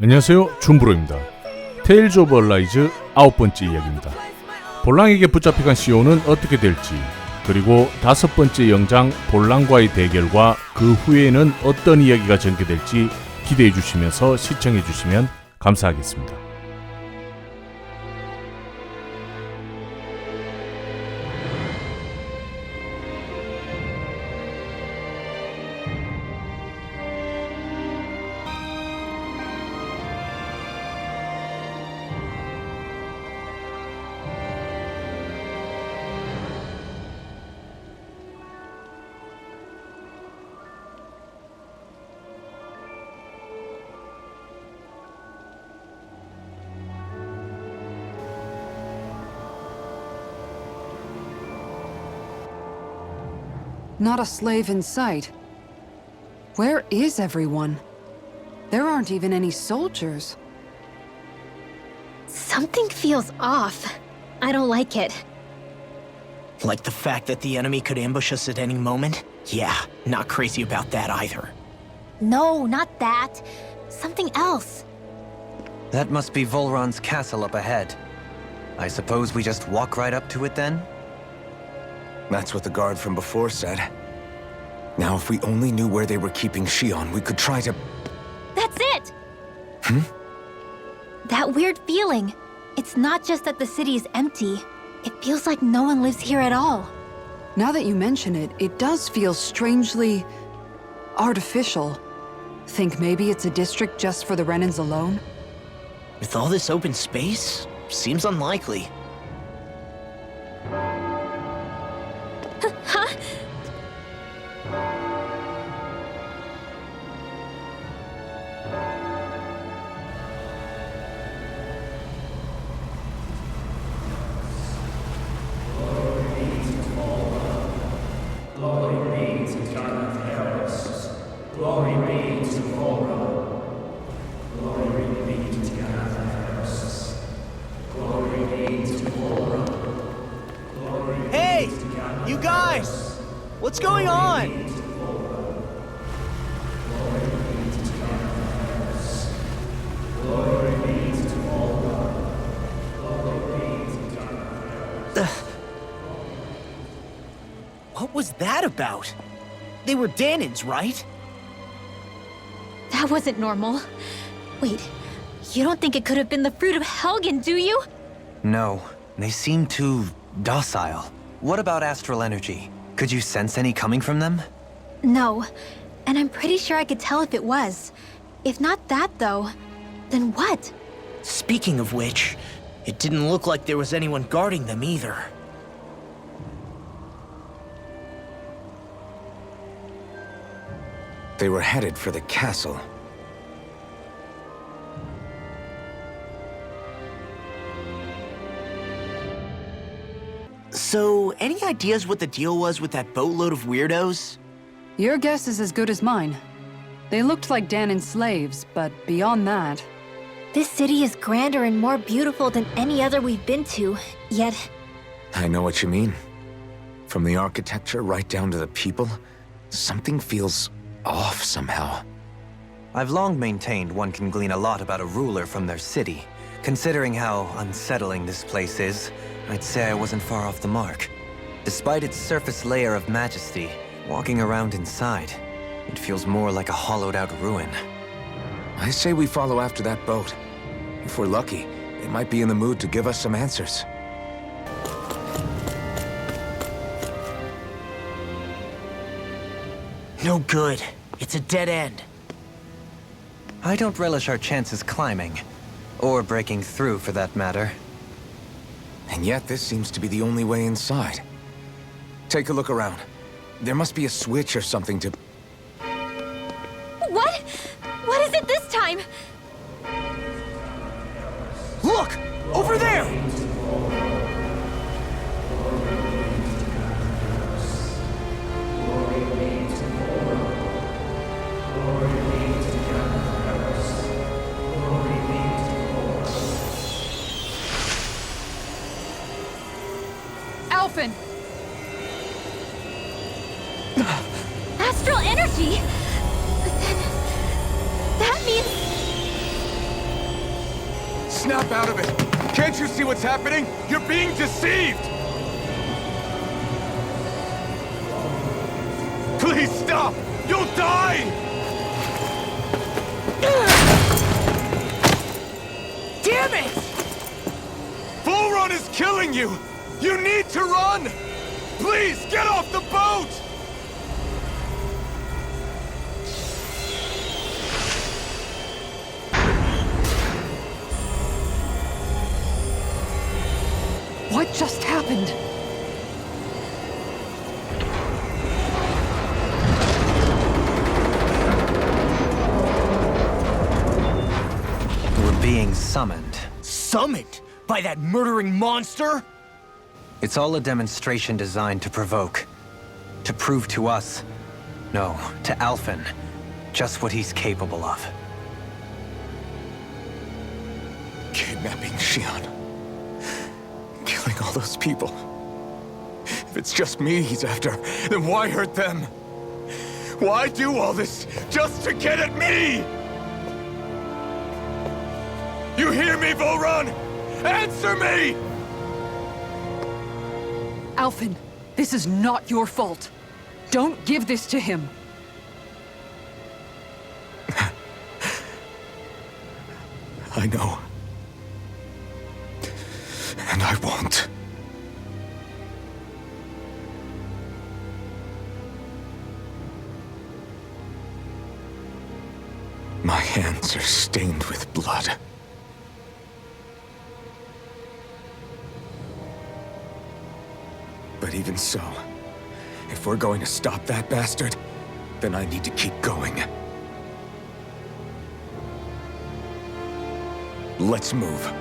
안녕하세요, 준브로입니다. 테일즈 오브 어라이즈 아홉번째 이야기입니다. 볼랑에게 붙잡혀간 CEO는 어떻게 될지, 그리고 다섯번째 영장 볼랑과의 대결과 그 후에는 어떤 이야기가 전개될지 기대해 주시면서 시청해 주시면 감사하겠습니다. Not a slave in sight. Where is everyone? There aren't even any soldiers. Something feels off. I don't like it. Like the fact that the enemy could ambush us at any moment? Yeah, not crazy about that either. No, not that. Something else. That must be Volron's castle up ahead. I suppose we just walk right up to it then? That's what the guard from before said. Now, if we only knew where they were keeping Shion, we could try to... That's it! That weird feeling. It's not just that the city is empty. It feels like no one lives here at all. Now that you mention it, it does feel strangely... artificial. Think maybe it's a district just for the Renans alone? With all this open space, seems unlikely. Huh? Hey! You guys! What's going on? What was that about? They were Danins, right? That wasn't normal. Wait, you don't think it could have been the fruit of Helgen, do you? No, they seem too docile. What about astral energy? Could you sense any coming from them? No, and I'm pretty sure I could tell if it was. If not that, though, then what? Speaking of which, it didn't look like there was anyone guarding them either. They were headed for the castle. So, any ideas what the deal was with that boatload of weirdos? Your guess is as good as mine. They looked like Danon slaves, but beyond that... This city is grander and more beautiful than any other we've been to, yet... I know what you mean. From the architecture right down to the people, something feels off somehow. I've long maintained one can glean a lot about a ruler from their city. Considering how unsettling this place is, I'd say I wasn't far off the mark. Despite its surface layer of majesty, walking around inside, it feels more like a hollowed-out ruin. I say we follow after that boat. If we're lucky, it might be in the mood to give us some answers. No good. It's a dead end. I don't relish our chances climbing. Or breaking through, for that matter. And yet, this seems to be the only way inside. Take a look around. There must be a switch or something to... What? What is it this time? Look! Over there! Alphen! Astral energy? But then... that means... Snap out of it! Can't you see what's happening? You're being deceived! Please stop! You'll die! Damn it! Bull Run is killing you! You need to run! Please, get off the boat! What just happened? We're being summoned. Summoned by that murdering monster? It's all a demonstration designed to provoke. To prove to us, no, to Alphen, just what he's capable of. Kidnapping Xion. Killing all those people. If it's just me he's after, then why hurt them? Why do all this just to get at me? You hear me, Volrun? Answer me! Alphen, this is not your fault. Don't give this to him. I know. And I won't. My hands are stained with blood. But even so, if we're going to stop that bastard, then I need to keep going. Let's move.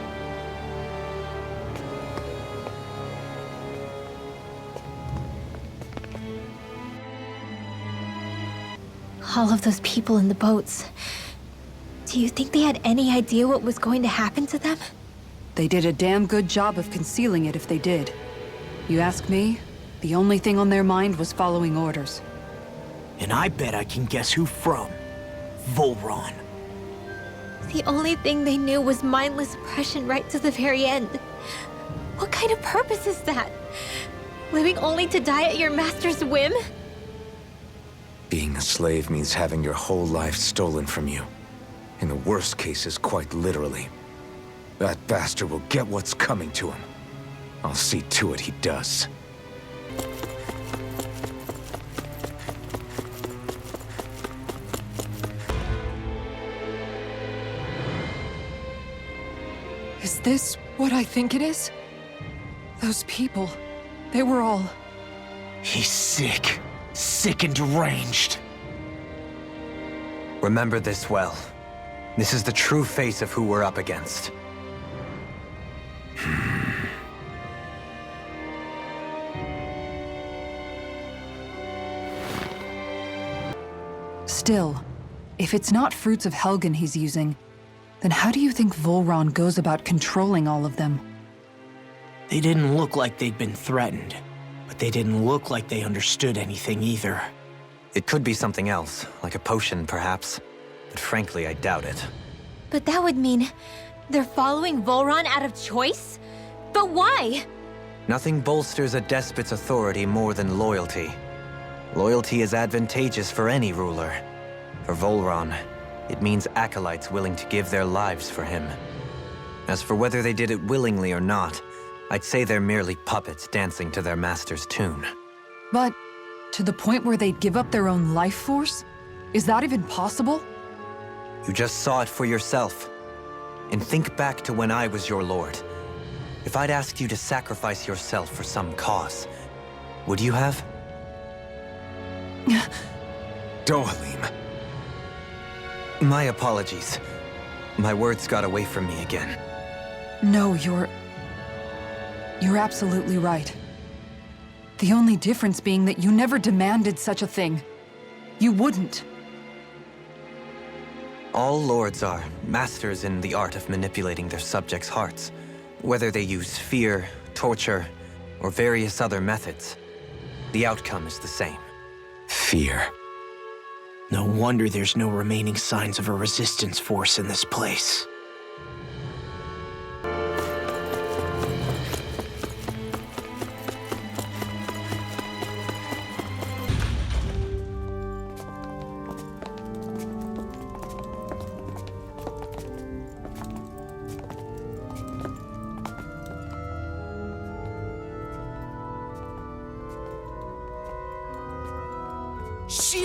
All of those people in the boats. Do you think they had any idea what was going to happen to them? They did a damn good job of concealing it if they did. You ask me, the only thing on their mind was following orders. And I bet I can guess who from. Volron. The only thing they knew was mindless oppression right to the very end. What kind of purpose is that? Living only to die at your master's whim? Being a slave means having your whole life stolen from you. In the worst cases, quite literally. That bastard will get what's coming to him. I'll see to it he does. Is this what I think it is? Those people, they were all... He's sick. Sick and deranged. Remember this well. This is the true face of who we're up against. Still, if it's not fruits of Helgen he's using, then how do you think Volron goes about controlling all of them? They didn't look like they'd been threatened, but they didn't look like they understood anything either. It could be something else, like a potion perhaps. But frankly, I doubt it. But that would mean they're following Volron out of choice? But why? Nothing bolsters a despot's authority more than loyalty. Loyalty is advantageous for any ruler. For Volron, it means acolytes willing to give their lives for him. As for whether they did it willingly or not, I'd say they're merely puppets dancing to their master's tune. But to the point where they'd give up their own life force? Is that even possible? You just saw it for yourself. And think back to when I was your lord. If I'd asked you to sacrifice yourself for some cause, would you have? Dohalim. My apologies. My words got away from me again. No, you're absolutely right. The only difference being that you never demanded such a thing. You wouldn't. All lords are masters in the art of manipulating their subjects' hearts, whether they use fear, torture, or various other methods. The outcome is the same. Fear. No wonder there's no remaining signs of a resistance force in this place.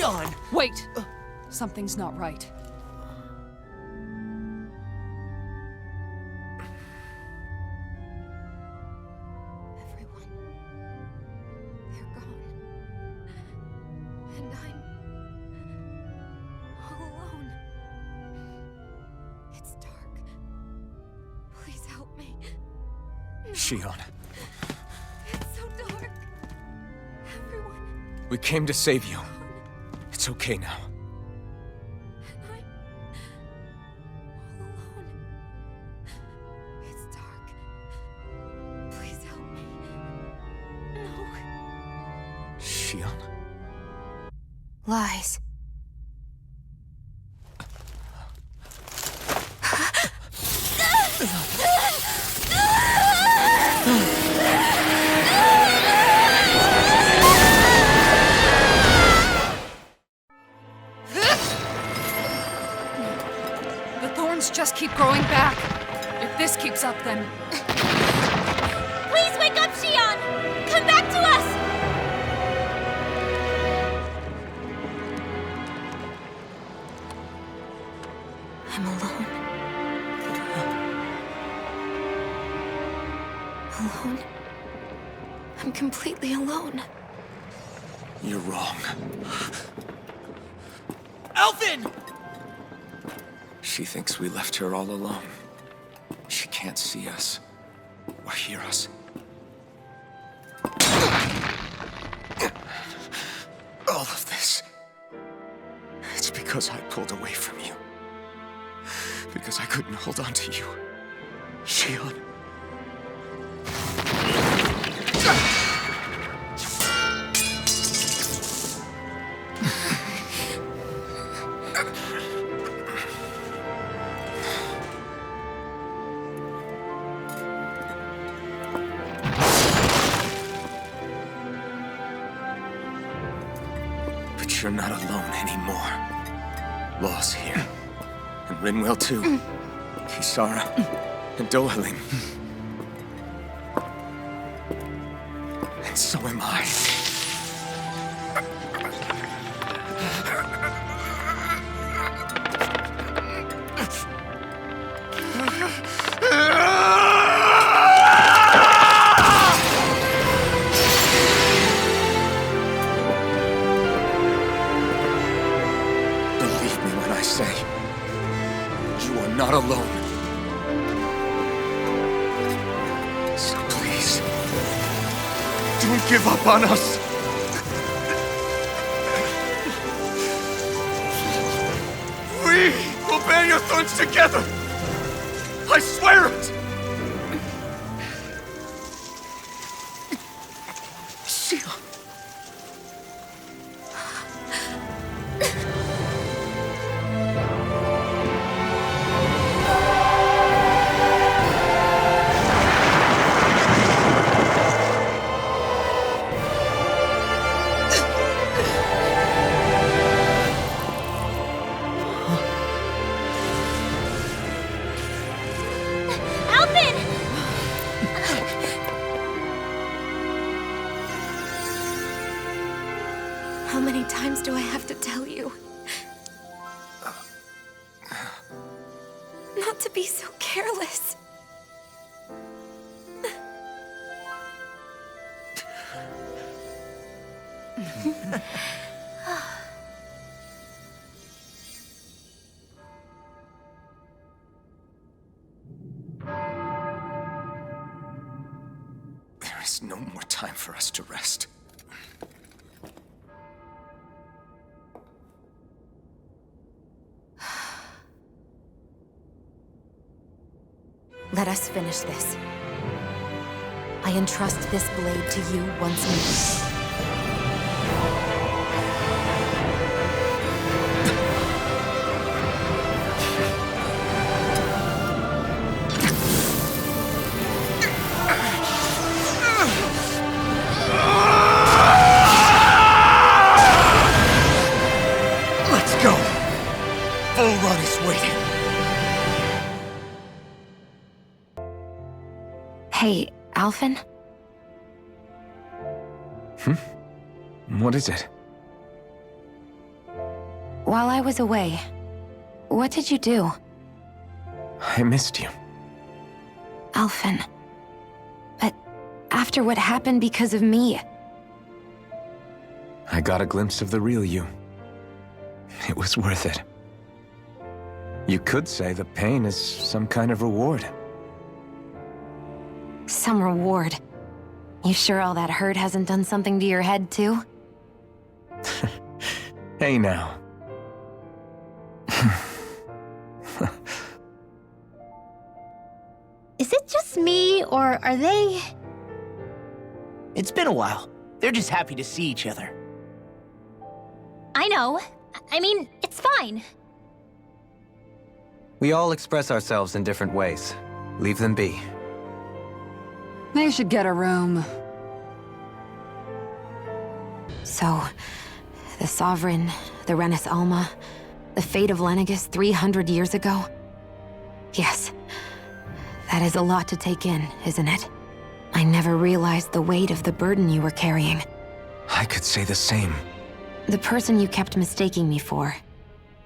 Shion! Wait! Something's not right. Everyone. They're gone. And I'm all alone. It's dark. Please help me. Shion, It's so dark. Everyone. we came to save you. It's okay now. And I'm all alone. It's dark. Please help me. No. Shion. Lies. The thorns just keep growing back. If this keeps up, then... Please wake up, Shion! Come back to us! I'm alone. Alone? I'm completely alone. You're wrong. Alvin! She thinks we left her all alone. She can't see us or hear us. All of this. It's because I pulled away from you. Because I couldn't hold on to you. Shion. But you're not alone anymore. Law's here. And Rinwell too. Kisara. And Dohaling. And so am I. Believe me when I say, you are not alone. So please, don't give up on us. We will bear your thorns together. I swear it. Shion. Alvin! How many times do I have to tell you? Not to be so careless. There is no more time for us to rest. Let us finish this. I entrust this blade to you once more. Let's go. Bull Run is waiting. Hey, Alvin? What is it? while I was away, what did you do? I missed you. Alphen. But after what happened because of me, I got a glimpse of the real you. It was worth it. You could say the pain is some kind of reward. some reward. You sure all that hurt hasn't done something to your head, too? Hey now. Is it just me, or are they... It's been a while. They're just happy to see each other. I know. I mean, it's fine. We all express ourselves in different ways. Leave them be. They should get a room. So, the Sovereign, the Renis Alma, the fate of Lenegis 300 years ago? Yes. That is a lot to take in, isn't it? I never realized the weight of the burden you were carrying. I could say the same. The person you kept mistaking me for.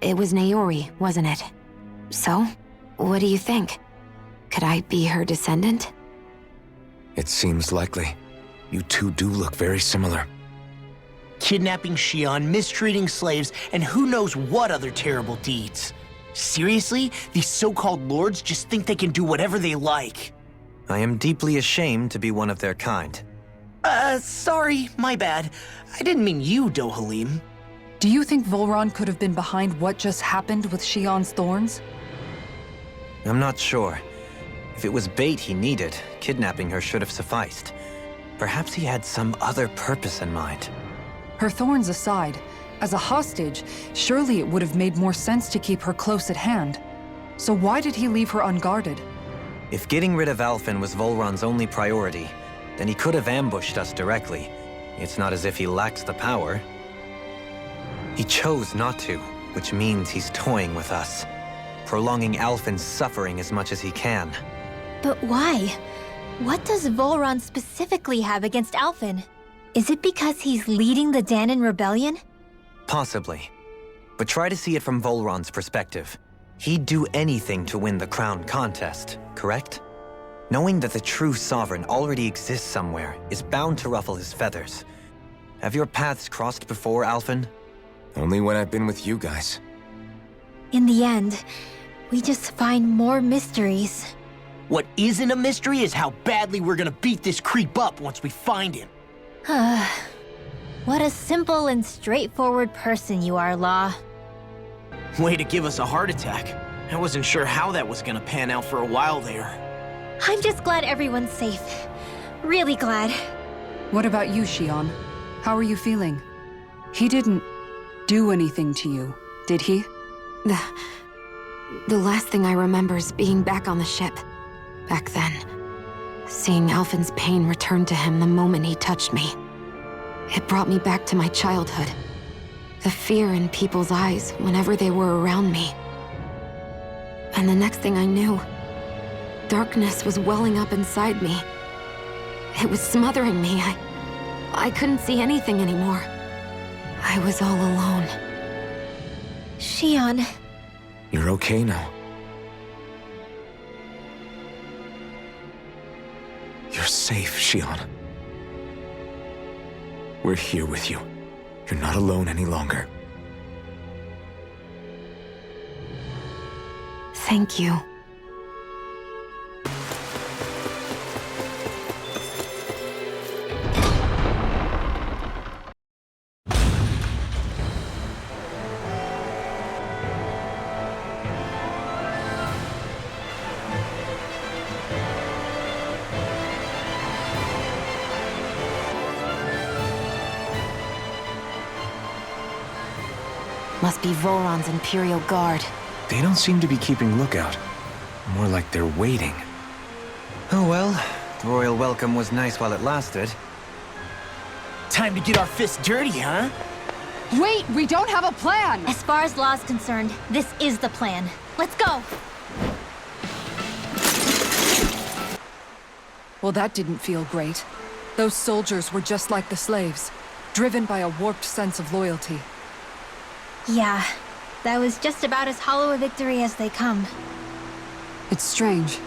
It was Naori, wasn't it? So, what do you think? Could I be her descendant? It seems likely. You two do look very similar. Kidnapping Xion, mistreating slaves, and who knows what other terrible deeds. Seriously? These so-called lords just think they can do whatever they like. I am deeply ashamed to be one of their kind. Sorry, my bad. I didn't mean you, Dohalim. Do you think Volron could have been behind what just happened with Xion's thorns? I'm not sure. If it was bait he needed, kidnapping her should have sufficed. Perhaps he had some other purpose in mind. Her thorns aside, as a hostage, surely it would have made more sense to keep her close at hand. So why did he leave her unguarded? If getting rid of Alphen was Volron's only priority, then he could have ambushed us directly. It's not as if he lacks the power. He chose not to, which means he's toying with us, prolonging Alphen's suffering as much as he can. But why? What does Volron specifically have against Alphen? Is it because he's leading the Danon rebellion? Possibly. But try to see it from Volron's perspective. He'd do anything to win the crown contest, correct? Knowing that the true sovereign already exists somewhere is bound to ruffle his feathers. Have your paths crossed before, Alphen? Only when I've been with you guys. In the end, we just find more mysteries. What isn't a mystery is how badly we're gonna beat this creep up once we find him. What a simple and straightforward person you are, Law. Way to give us a heart attack. I wasn't sure how that was gonna pan out for a while there. I'm just glad everyone's safe. Really glad. What about you, Xion? How are you feeling? He didn't do anything to you, did he? The last thing I remember is being back on the ship. Back then. Seeing Alphen's pain return to him the moment he touched me. It brought me back to my childhood. The fear in people's eyes whenever they were around me. And the next thing I knew, darkness was welling up inside me. It was smothering me. I couldn't see anything anymore. I was all alone. Xion. You're okay now. You're safe, Xion. We're here with you. You're not alone any longer. Thank you. Must be Volron's Imperial Guard. They don't seem to be keeping lookout. More like they're waiting. Oh well, the royal welcome was nice while it lasted. Time to get our fists dirty, huh? Wait, we don't have a plan! As far as Law's concerned, this is the plan. Let's go! Well, that didn't feel great. Those soldiers were just like the slaves, driven by a warped sense of loyalty. Yeah, that was just about as hollow a victory as they come. It's strange.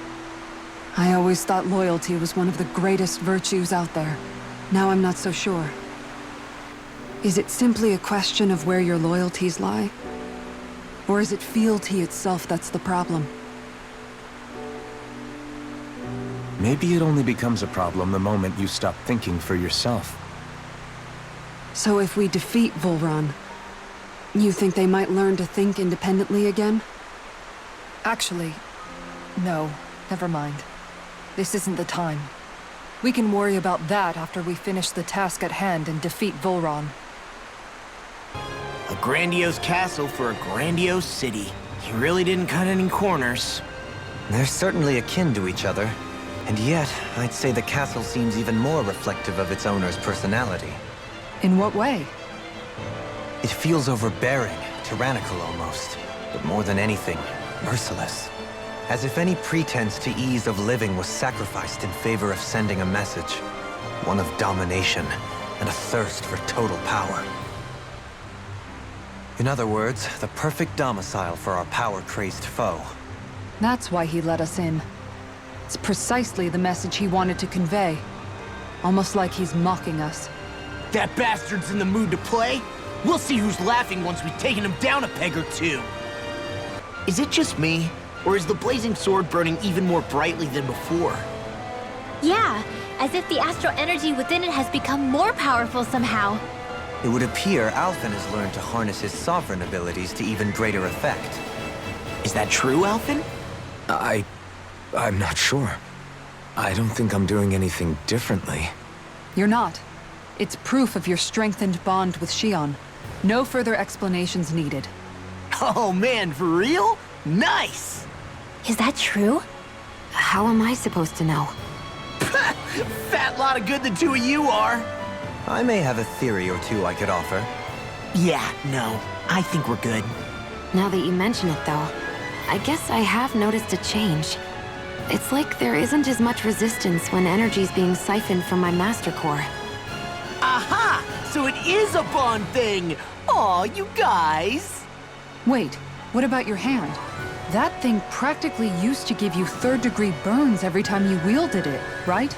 I always thought loyalty was one of the greatest virtues out there. Now I'm not so sure. Is it simply a question of where your loyalties lie? Or is it fealty itself that's the problem? Maybe it only becomes a problem the moment you stop thinking for yourself. So if we defeat Volron, you think they might learn to think independently again? Actually, no. Never mind. This isn't the time. We can worry about that after we finish the task at hand and defeat Volron. A grandiose castle for a grandiose city. He really didn't cut any corners. They're certainly akin to each other. And yet, I'd say the castle seems even more reflective of its owner's personality. In what way? It feels overbearing, tyrannical almost. But more than anything, merciless. As if any pretense to ease of living was sacrificed in favor of sending a message. One of domination and a thirst for total power. In other words, the perfect domicile for our power-crazed foe. That's why he let us in. It's precisely the message he wanted to convey. Almost like he's mocking us. That bastard's in the mood to play? We'll see who's laughing once we've taken him down a peg or two. Is it just me? Or is the blazing sword burning even more brightly than before? Yeah, as if the astral energy within it has become more powerful somehow. It would appear Alphen has learned to harness his sovereign abilities to even greater effect. Is that true, Alphen? I'm not sure. I don't think I'm doing anything differently. You're not. It's proof of your strengthened bond with Shion. No further explanations needed. Oh man, for real? Nice! Is that true? How am I supposed to know? Fat lot of good the two of you are. I may have a theory or two I could offer. Yeah, no. I think we're good. Now that you mention it, though, I guess I have noticed a change. It's like there isn't as much resistance when energy's being siphoned from my master core. Aha! So it is a bond thing! Aw, you guys! Wait, what about your hand? That thing practically used to give you third-degree burns every time you wielded it, right?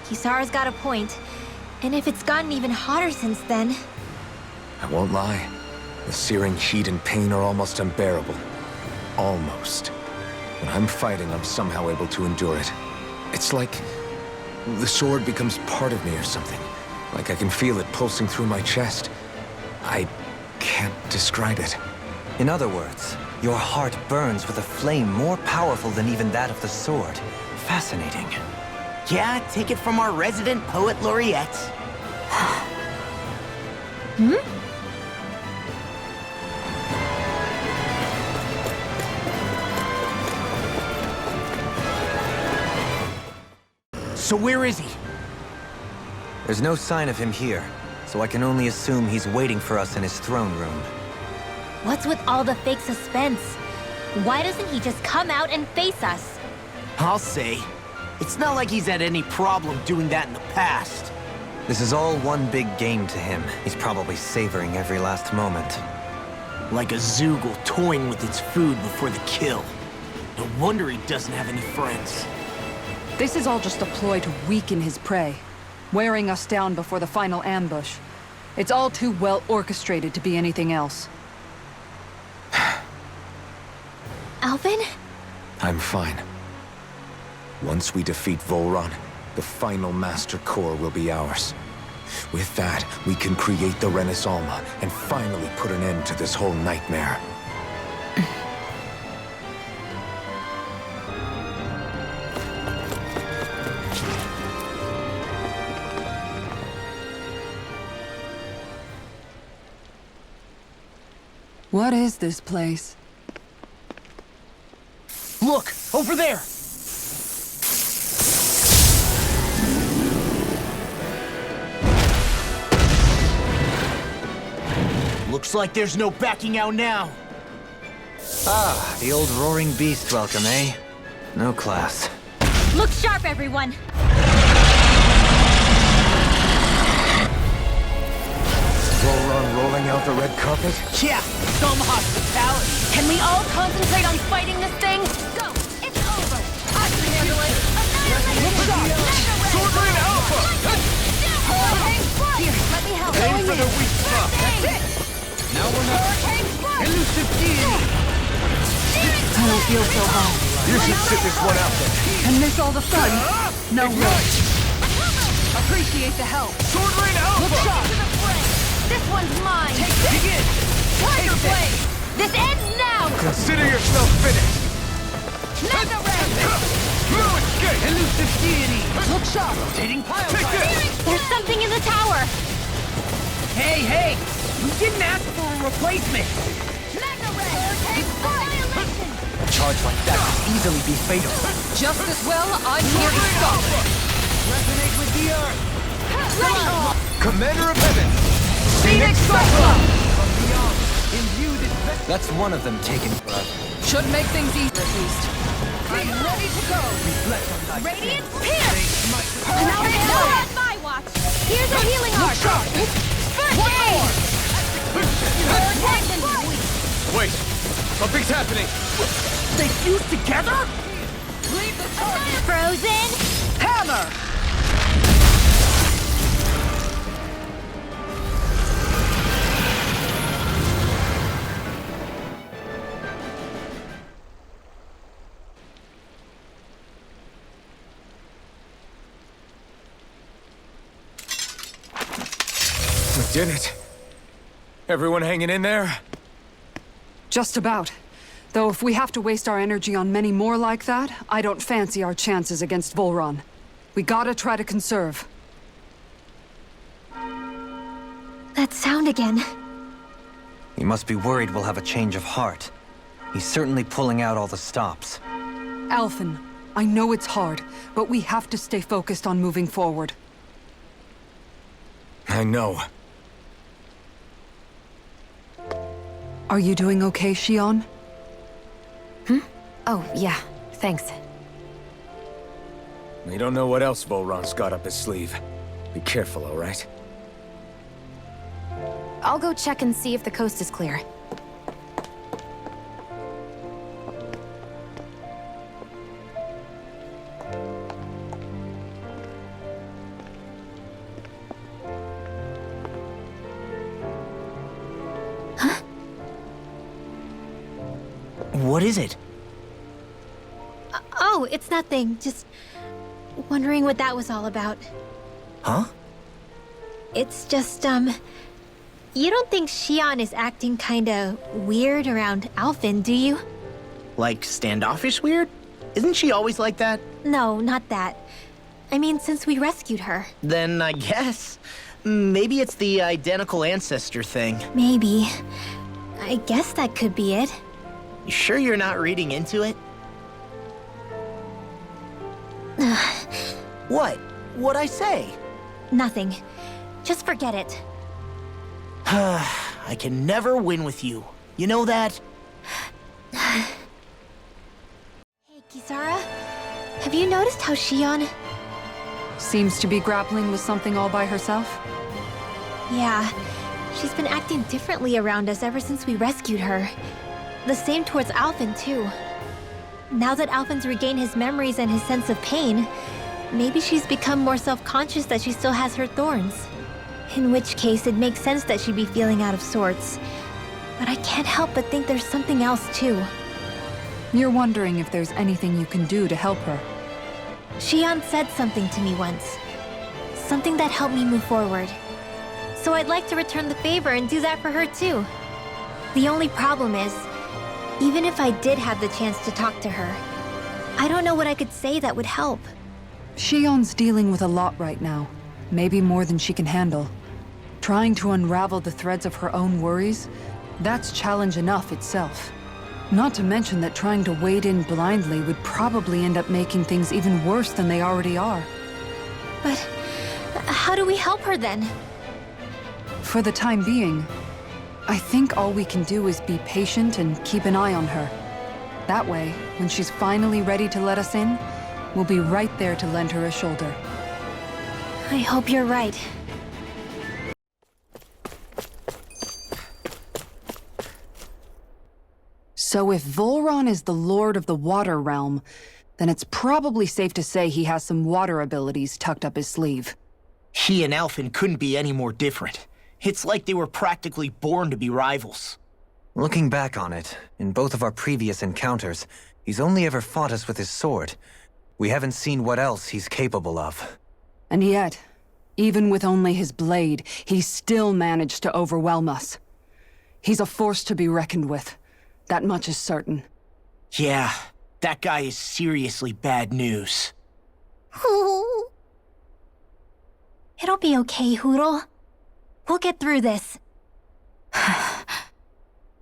Kisara's got a point. And if it's gotten even hotter since then... I won't lie. The searing heat and pain are almost unbearable. Almost. When I'm fighting, I'm somehow able to endure it. It's like the sword becomes part of me or something. Like I can feel it pulsing through my chest. I can't describe it. In other words, your heart burns with a flame more powerful than even that of the sword. Fascinating. Yeah, take it from our resident poet laureate. So where is he? There's no sign of him here, so I can only assume he's waiting for us in his throne room. What's with all the fake suspense? Why doesn't he just come out and face us? I'll say. It's not like he's had any problem doing that in the past. This is all one big game to him. He's probably savoring every last moment. Like a Zoogle toying with its food before the kill. No wonder he doesn't have any friends. This is all just a ploy to weaken his prey, wearing us down before the final ambush. It's all too well orchestrated to be anything else. Alvin? I'm fine. Once we defeat Volron, the final Master Core will be ours. With that, we can create the Renaissance and finally put an end to this whole nightmare. What is this place? Look! Over there! Looks like there's no backing out now. Ah, the old roaring beast welcome, eh? No class. Look sharp, everyone! Volron rolling out the red carpet? Yeah, some hospitality. Can we all concentrate on fighting this thing? Go! It's over! I can handle it. Sword Lane Alpha! Here, let me help. Aim for the weak spot. That's it! Now we're not... Elusive deity! I don't feel so hot. You should sit this one out then. And miss all the fun? No way. Appreciate the help. Sword Lane Alpha! This one's mine. Begin! Tiger Blade. This ends now. Consider yourself finished! Mega Red. No escape! Elusive deity! Look sharp. Rotating pile driver! There's something in the tower! Hey! You didn't ask for a replacement! Mega Red! Annihilation! A charge like that could easily be fatal. Just as well, I'm here to stop it. Resonate with the earth! Ready! Commander of Heaven! Phoenix Cyclone! From beyond, imbue this vessel. That's one of them taken forever. Should make things easier at least. I'm ready to go. Reflect on thy Radiant sins. Pierce! Perfect. No on my watch! Here's a healing Look arc! sharp. First aid! Protection! Wait! Something's happening! They fused together? Lead the charge. Frozen! Hammer! We did it! Everyone hanging in there? Just about. Though if we have to waste our energy on many more like that, I don't fancy our chances against Volron. We gotta try to conserve. That sound again. You must be worried we'll have a change of heart. He's certainly pulling out all the stops. Alphen, I know it's hard, but we have to stay focused on moving forward. I know. Are you doing okay, Shion? Oh, yeah. Thanks. We don't know what else Volron's got up his sleeve. Be careful, all right? I'll go check and see if the coast is clear. What is it? Oh, it's nothing. Just wondering what that was all about. Huh? It's just, you don't think Shion is acting kinda weird around Alphen, do you? Like standoffish weird? Isn't she always like that? No, not that. I mean, since we rescued her. Then I guess. Maybe it's the identical ancestor thing. Maybe. I guess that could be it. You sure you're not reading into it? What? What'd I say? Nothing. Just forget it. I can never win with you. You know that? Hey, Kisara. Have you noticed how Shion... Seems to be grappling with something all by herself? Yeah, she's been acting differently around us ever since we rescued her. The same towards Alphen, too. Now that Alphen's regained his memories and his sense of pain, maybe she's become more self-conscious that she still has her thorns. In which case, it makes sense that she'd be feeling out of sorts. But I can't help but think there's something else, too. You're wondering if there's anything you can do to help her. Shion said something to me once. Something that helped me move forward. So I'd like to return the favor and do that for her, too. The only problem is, even if I did have the chance to talk to her, I don't know what I could say that would help. Shion's dealing with a lot right now. Maybe more than she can handle. Trying to unravel the threads of her own worries, that's challenge enough itself. Not to mention that trying to wade in blindly would probably end up making things even worse than they already are. But how do we help her then? For the time being, I think all we can do is be patient and keep an eye on her. That way, when she's finally ready to let us in, we'll be right there to lend her a shoulder. I hope you're right. So if Volron is the lord of the water realm, then it's probably safe to say he has some water abilities tucked up his sleeve. He and Alphen couldn't be any more different. It's like they were practically born to be rivals. Looking back on it, in both of our previous encounters, he's only ever fought us with his sword. We haven't seen what else he's capable of. And yet, even with only his blade, he still managed to overwhelm us. He's a force to be reckoned with. That much is certain. Yeah, that guy is seriously bad news. It'll be okay, Hoodle. We'll get through this.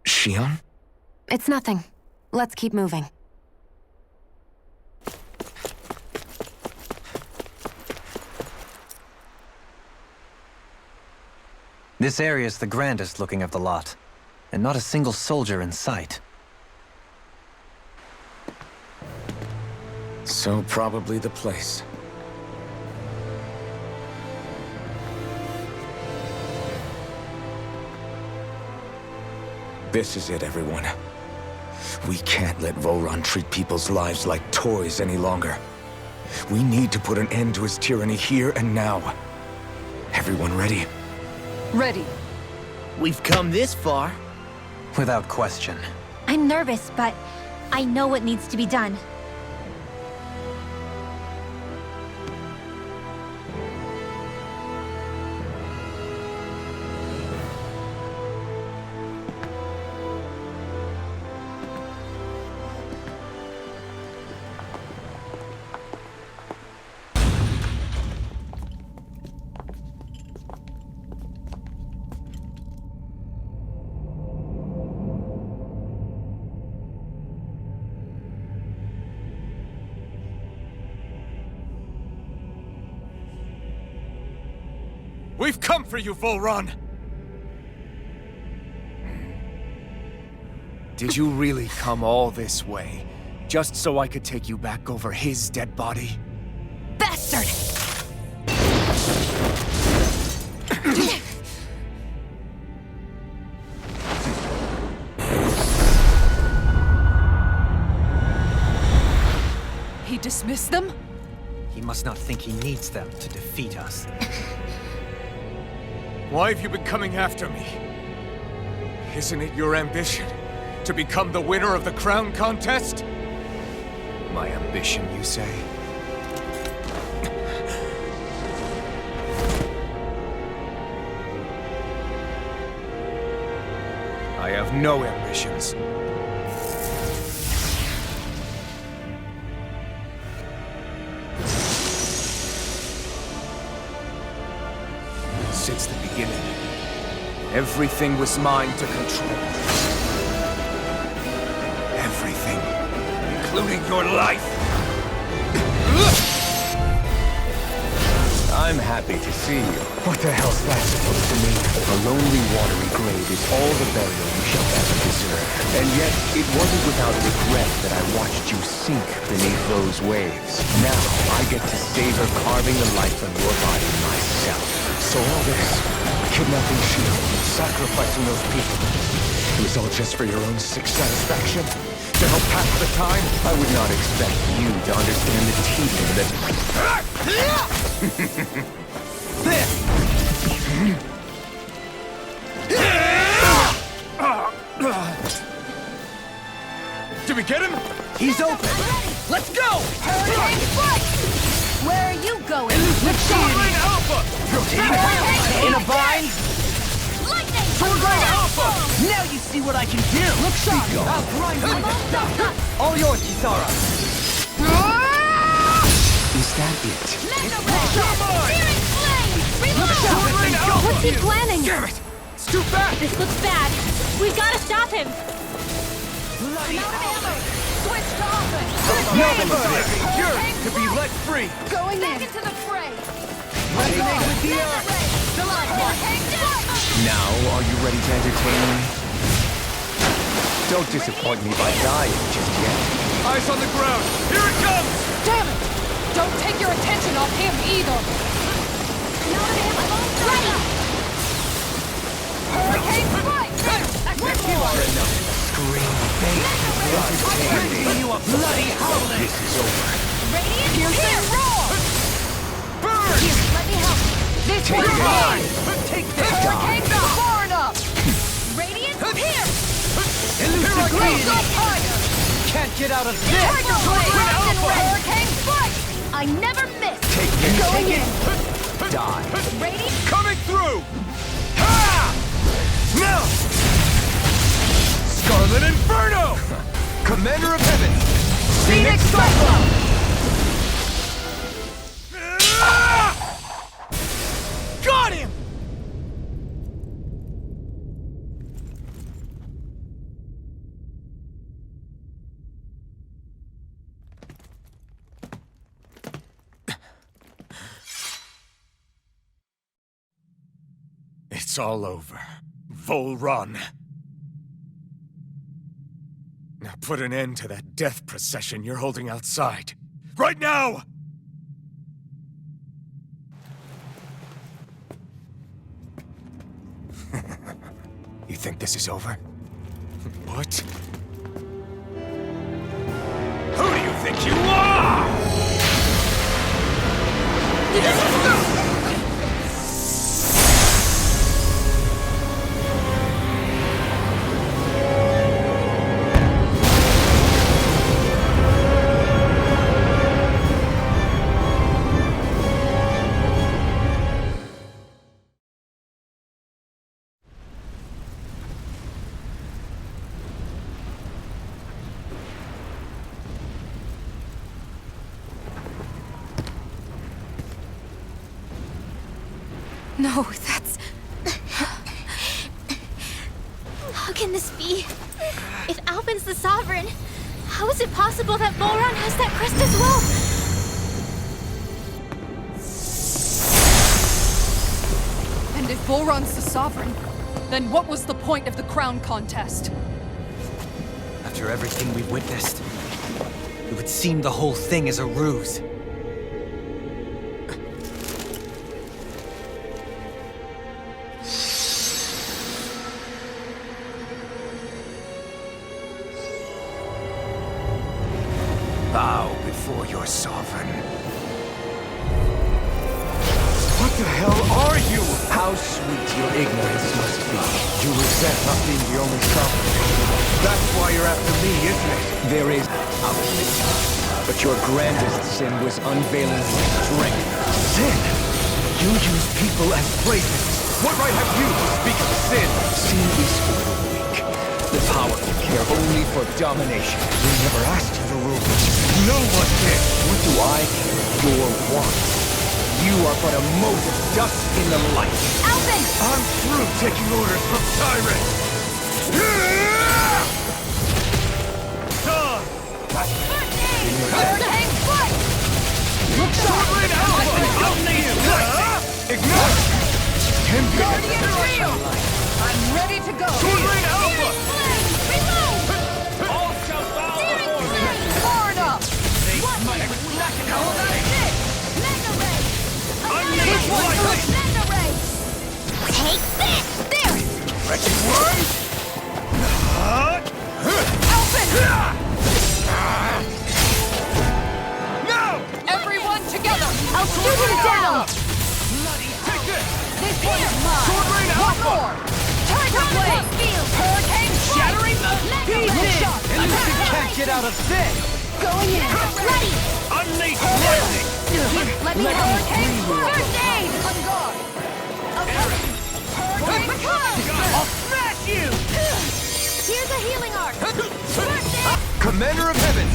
Shion? It's nothing. Let's keep moving. This area's the grandest looking of the lot, and not a single soldier in sight. So probably the place. This is it, everyone. We can't let Volron treat people's lives like toys any longer. We need to put an end to his tyranny here and now. Everyone ready? Ready. We've come this far. Without question. I'm nervous, but I know what needs to be done. We've come for you, Volron! Did you really come all this way, just so I could take you back over his dead body? Bastard! He dismissed them? He must not think he needs them to defeat us. Why have you been coming after me? Isn't it your ambition to become the winner of the crown contest? My ambition, you say? I have no ambitions. Since the beginning, everything was mine to control. Everything, including your life. I'm happy to see you. What the hell's that supposed to mean? A lonely, watery grave is all the burial you shall ever deserve. And yet, it wasn't without regret that I watched you sink beneath those waves. Now, I get to savor carving the life from your body myself. So all this, kidnapping Shion, sacrificing those people, it was all just for your own sick satisfaction? To help pass the time? I would not expect you to understand the tedium that... Did we get him? He's open! Let's go! Hurricane Foot! Where are you going? Sword Alpha! In a bind? Lightning! Sword Alpha! Now you see what I can do! Look sharp! I'll grind you! All yours, Kisara! Is that it? What's he planning? Damn it! It's too fast! This looks bad. We've got to stop him. Switch to offense! Nothing you're to be let free! Going back into the fray! Resonate with the earth! Now, are you ready to entertain me? Don't disappoint me by dying just yet. Eyes on the ground! Here it comes! Damn it! Don't take your attention off him either! Ready. Hurricane strike! You are enough! Scream. Bringing you a bloody howling! This is over. Radiant, here! Roar! Burn! Here, let me help. This Take one's mine! Take this! Hurricane's not far enough! Radiant, here! Elucidate! Up higher! Can't get out of this! Tiger Blade! Alpha! Hurricane strike! I never miss! Take this! Going in! Die! Radiant, Coming through! Ha! Now! Scarlet Inferno! Commander of Heaven! Phoenix Cyclone! Got him! It's all over. Volron. Now put an end to that death procession you're holding outside. Right now! You think this is over? What? Who do you think you are? No, that's... how can this be? If Alvin's the Sovereign, how is it possible that Volron has that crest as well? And if Volron's the Sovereign, then what was the point of the crown contest? After everything we witnessed, it would seem the whole thing is a ruse. Bow before your sovereign. What the hell are you? How sweet your ignorance must be. You resent not being the only sovereign. That's why you're after me, isn't it? There is but your grandest sin was unveiling your strength. Sin? You use people as playthings. What right have you to speak of sin? Sin is for the weak. The powerful care only for domination. We never asked you to rule. No one did. What do I care? Your wants. You are but a mote of dust in the light. Alvin! I'm through taking orders from tyrants. Done. Hurricane strike! Look sharp! Ignore! Guardian Trio! I'm ready to go! Alpha! Reload! All shall bow before you. Far enough! Mega Ray! This one's good! Mega Ray! Take this! There! Wretched worms! Alvin! No! Everyone together! I'll shoot him down! Take this! This one is mine! Sword Rain One Alpha! more! Tiger Blade! Hurricane strike! Shattering the Look sharp! You can't get out of this! Going in! Ready! Unleash lightning! Let me Hurricane strike! First aid! On guard! Hurricane strike! I'll smash you! Here's a healing arc! First aid! Commander of Heaven!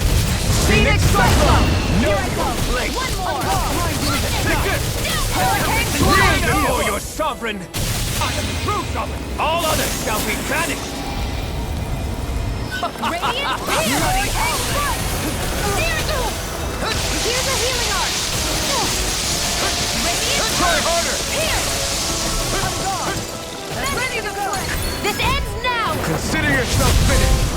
Phoenix Cyclone! No One more! Take this! Hurricane Kneel strike! before your sovereign! I am the true sovereign! All others shall be banished! Radiant! Hurricane strike! Here's a healing arc! Radiant! Try harder! Here! On guard! Ready to go! This ends now! Consider yourself finished!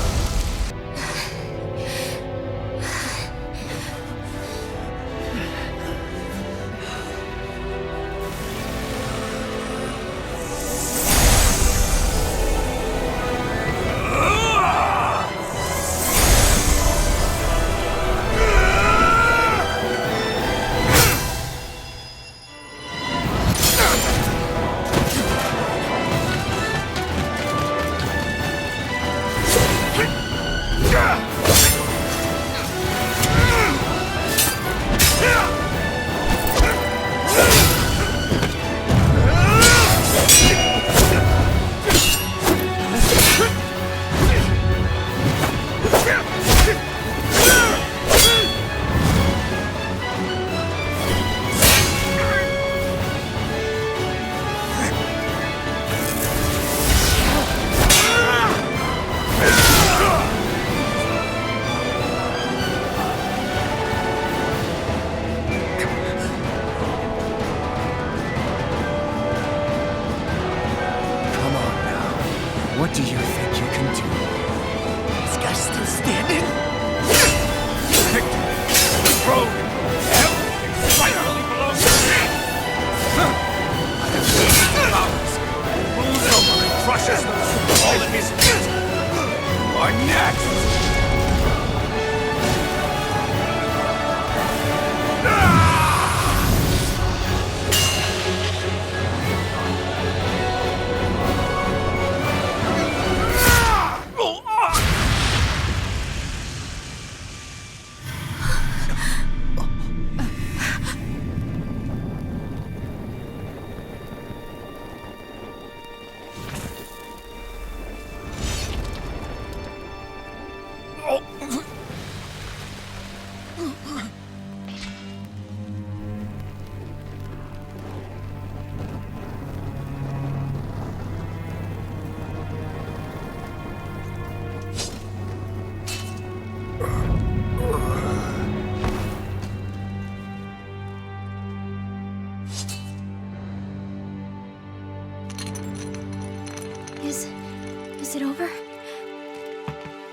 Is it over?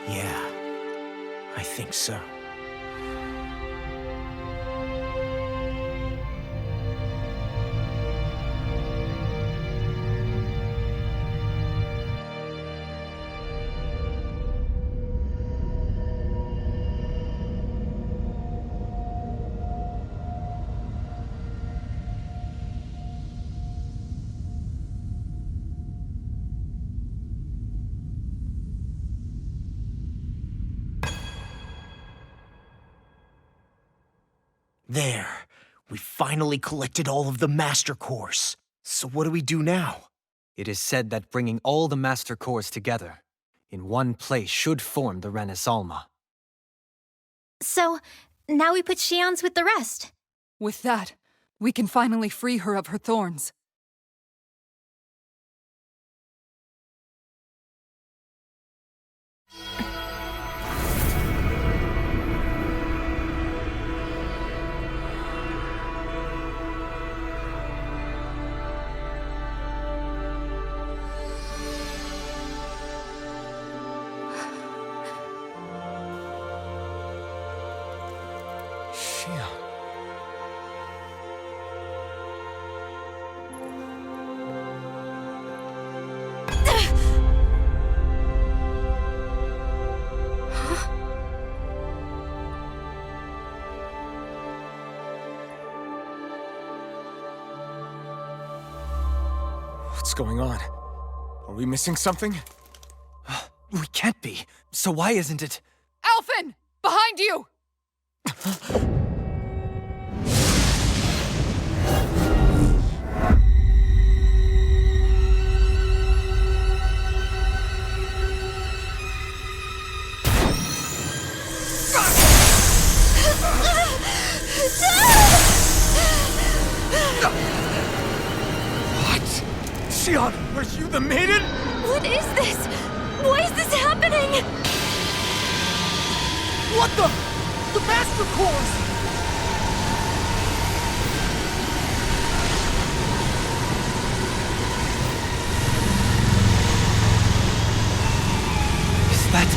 Yeah, I think so. There. We finally collected all of the Master Cores. So what do we do now? It is said that bringing all the Master Cores together in one place should form the Renis Alma. So, now we put Shion's with the rest. With that, we can finally free her of her thorns. What's going on? Are we missing something? We can't be. So why isn't it? Alphen! Behind you! Shion, are you the maiden? What is this? Why is this happening? What the? The Master Cores! Is that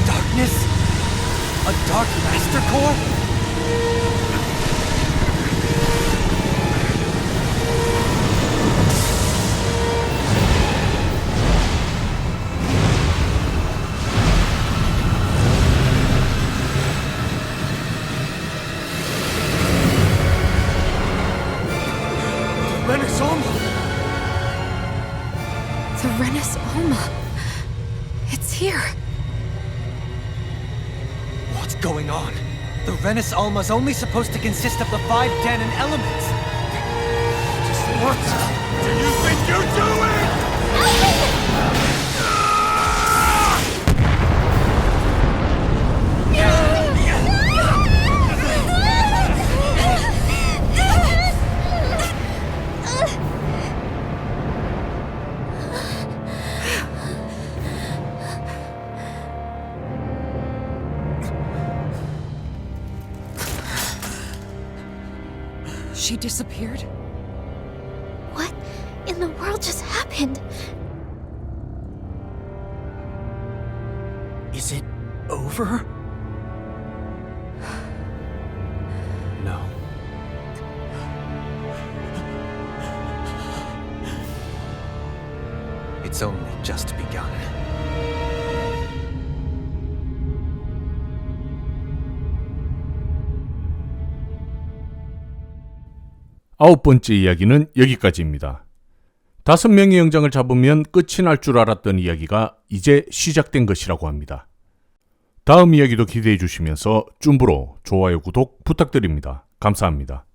darkness? A Dark Master Core? Renis Alma! The Renis Alma. It's here. What's going on? The Renis Alma's only supposed to consist of the 5 Danon elements. What do you think you're doing? She disappeared? What in the world just happened? Is it over? No. It's only just begun. 아홉 번째 이야기는 여기까지입니다. 5명의 영장을 잡으면 끝이 날 줄 알았던 이야기가 이제 시작된 것이라고 합니다. 다음 이야기도 기대해 주시면서 쭌브로 좋아요, 구독 부탁드립니다. 감사합니다.